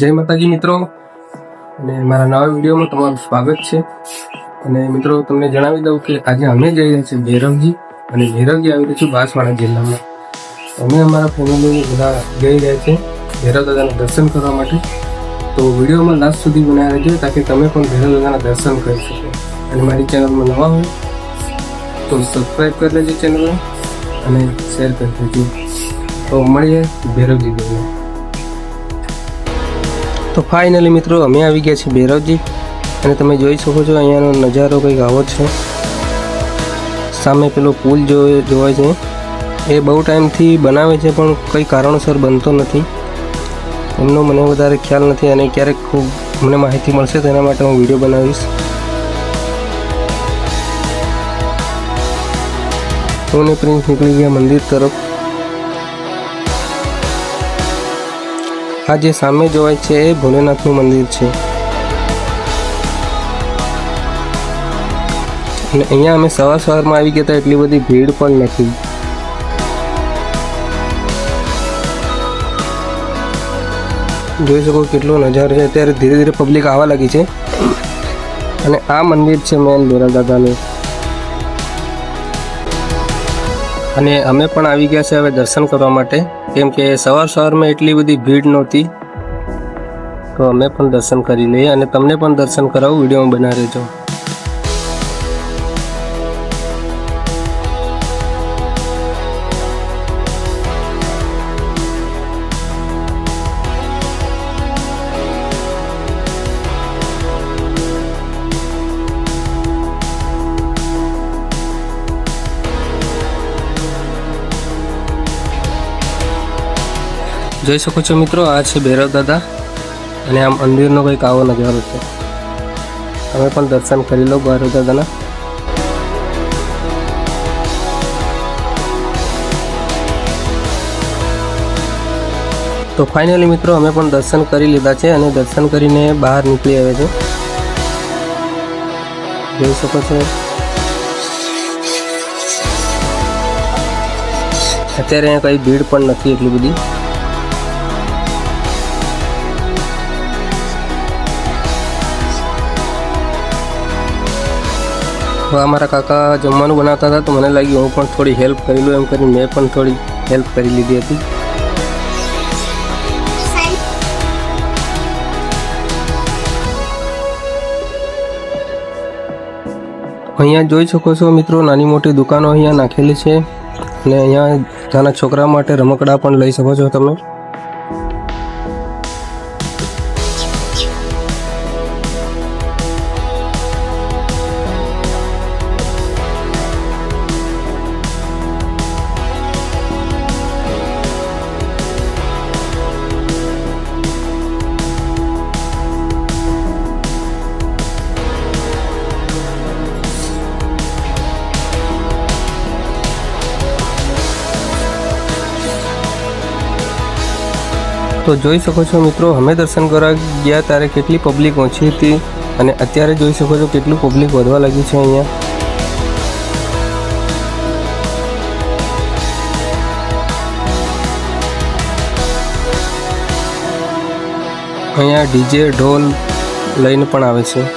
જય માતાજી મિત્રો, અને મારા નવા વિડીયોમાં તમારું સ્વાગત છે. અને મિત્રો તમને જણાવી દઉં કે આજે અમે જઈ રહ્યા છીએ ભૈરવજી, અને ભૈરવજી આવી રહ્યું છે બાંસવાડા જિલ્લામાં. અમે અમારા ફેમિલી બધા જઈ રહ્યા છીએ ભૈરવ દાદાના દર્શન કરવા માટે. તો વિડીયોમાં લાસ્ટ સુધી બનાવી રહેજો તાકી તમે પણ ભૈરવ દાદાના દર્શન કરી શકો. અને મારી ચેનલમાં નવા હોય તો સબસ્ક્રાઈબ કરી લેજો ચેનલને અને શેર કરી દેજો. તો મળીએ ભૈરવજી દેવને. તો ફાઇનલી મિત્રો અમે આવી ગયા છીએ ભૈરવજી, અને તમે જોઈ શકો છો અહીંયાનો નજારો કંઈક આવો છે. સામે પેલો પુલ જોવાય છે, એ બહુ ટાઈમથી બનાવે છે પણ કંઈ કારણોસર બનતો નથી. એમનો મને વધારે ખ્યાલ નથી, અને ક્યારેક ખૂબ મને માહિતી મળશે તેના માટે હું વિડીયો બનાવીશ. હું ને પ્રિન્સ નીકળી ગયા મંદિર તરફ. આ જે સામે જોવાય છે એ ભોલેનાથનું મંદિર છે, અને અહીંયા અમે સવારમાં આવી ગયા હતા, એટલી બધી ભીડ પણ નથી. જોઈ શકો કેટલો નજારો છે. અત્યારે ધીરે ધીરે પબ્લિક આવવા લાગી છે, અને આ મંદિર છે મેન ભૈરવ દાદાનું. અને અમે પણ આવી ગયા છે હવે દર્શન કરવા માટે, કેમ કે સવારમાં એટલી બધી ભીડ નહોતી. તો અમે પણ દર્શન કરી લઈએ અને તમને પણ દર્શન કરાવું. વિડીયોમાં બના રહેજો. જોઈ શકો છો મિત્રો, આ છે ભૈરવ દાદા, અને આમ મંદિરનો કંઈક આવો નજારો છે. તમે પણ દર્શન કરી લો ભૈરવ દાદાના. તો ફાઇનલી મિત્રો અમે પણ દર્શન કરી લીધા છે, અને દર્શન કરીને બહાર નીકળી આવે છે. જોઈ શકો છો અત્યારે અહીંયા કંઈ ભીડ પણ નથી એટલી બધી. અમારા કાકા જમવાનું બનાવતા હતા, તો મને લાગ્યું હું પણ થોડી હેલ્પ કરી લઉં, એમ કરીને મેં પણ થોડી હેલ્પ કરી લીધી હતી. અહીંયા જોઈ શકો છો મિત્રો, નાની મોટી દુકાનો અહીંયા નાખેલી છે, અને અહીંયા નાના છોકરા માટે રમકડા પણ લઈ શકો છો તમે. તો જોઈ શકો છો મિત્રો, અમે દર્શન કરવા ગયા ત્યારે કેટલી પબ્લિક ઓછી હતી, અને અત્યારે જોઈ શકો છો કેટલું પબ્લિક વધવા લાગ્યું છે અહીંયા. અહીંયા ડીજે ઢોલ લઈને પણ આવે છે.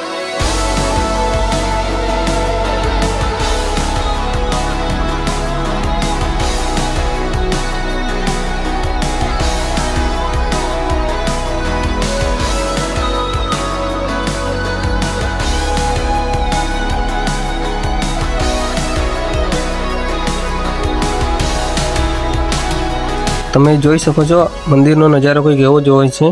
તમે જોઈ શકો છો મંદિરનો નજારો કંઈક એવો જ હોય છે.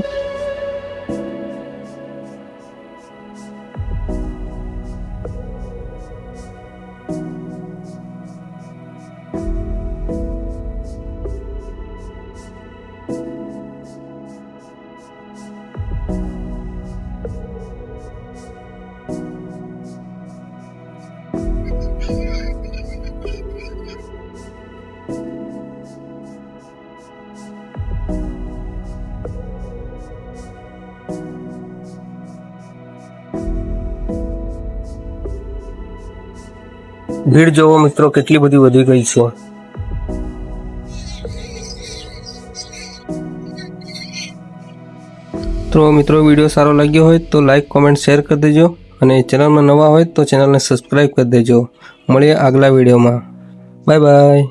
ભીડ જોવો મિત્રો કેટલી બધી વધી ગઈ છે. તો મિત્રો વિડીયો સારો લાગ્યો હોય તો લાઈક કોમેન્ટ શેર કરી દેજો અને ચેનલમાં નવા હોય તો ચેનલને સબસ્ક્રાઈબ કરી દેજો. મળીએ આગલા વિડીયોમાં. Bye bye.